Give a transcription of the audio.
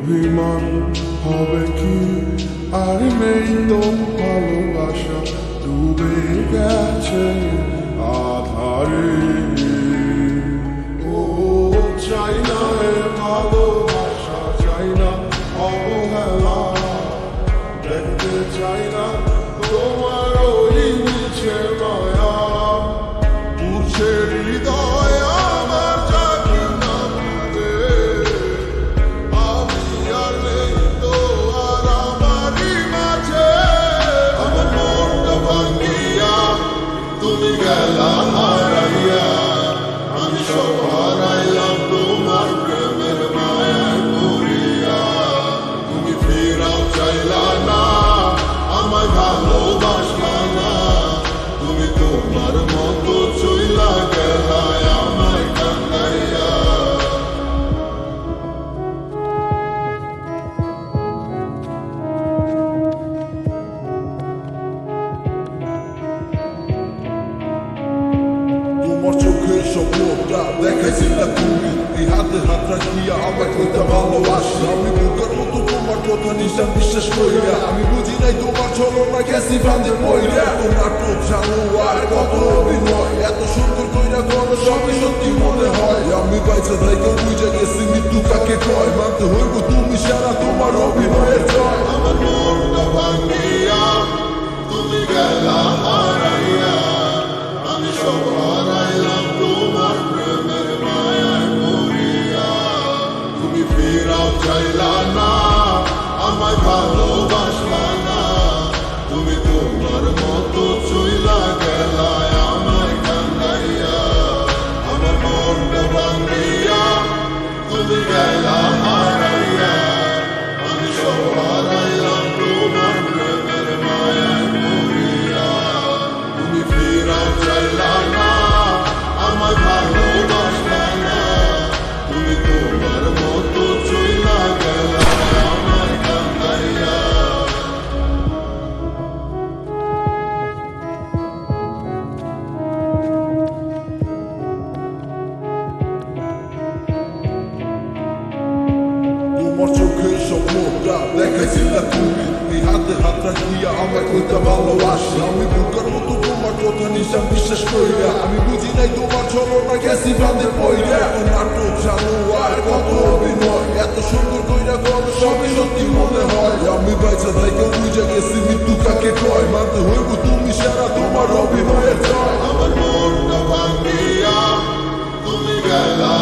অভিমান হবে কি আর নেই তো ভালোবাসা ডুবে গেছে আধারে ও চাই না এ ভালোবাসা চাই না অবহেলা দেখতে চাই না তোমার ওই নিচে মায়া পুরছে হৃদয় আমার জাগি না ভুলে আমি আর নেই তো আর আমারই মাঝে আমার মনটা ভাঙিয়া তুমি গেলা হারাইয়া আমি সব হারাইলাম তোমার প্রেমের মায়ায় পড়িয়া তুমি ফিরাও চাইলা না আমায় ভালোবাসলা না তুমি তোমার মতো চইলা গেলা আমায় কান্দাইয়া তোমার চোখের স্বপ্নটা দেখাইছিলা তুমি এই হাতে হাত রাখিয়া আমায় কইতা ভালোবাসি আমি বুকের মতো তোমার কথা নিশা বিশ্বাস কইরা আমি বুঝি নাই তোমার ছলনা গেছি ফাঁদে পইরা তোমার চোখ জানো আর কত অভিনয় এত সুন্দর কইরা করো সবই সত্যি মনে হয় আমি বাইচা থাইকা বুঝে গেছি মৃত্যু কাকে কয় মানতে হইব তুমি সারা তোমার অভিনয়ের জয় আমার মনটা ভাঙিয়া তুমি গেলা হারাইয়া আমি সব হারাইলাম তোমার প্রেমের মায়ায় পড়িয়া তুমি ফিরাও চাইলা না আমায় ভালোবাসলা না তুমি তোমার মতো চইলা গেলা আমায় কান্দাইয়া আমার মনটা ভাঙিয়া তুমি গেলা হারাইয়া আমি সব হারাইলাম তোমার প্রেমের মায়ায় পড়িয়া তুমি ফিরাও চাইলা না আমায় ভালোবাসলা না তুমি তোমার মতো চইলা গেলা আমায় কান্দাইয়া তোমার চোখের স্বপ্নটা দেখাইছিলা তুমি এই হাতে হাত রাখিয়া আমায় কইতা ভালোবাসি আমি বুকের মতো তোমার কথা নিশা বিশ্বাস কইরা আমি বুঝি নাই তোমার ছলনা গেছি ফাঁদে পইরা এত নাটক জানো আর কত অভিনয় এত সুন্দর কইরা করো সবই সত্যি মনে হয় আমি বাইচা থাইকা বুঝে গেছি মৃত্যু কাকে কয় মানতে হইব তুমি সারা তোমার অভিনয়ের জয় আমার মনটা ভাঙিয়া তুমি গেলা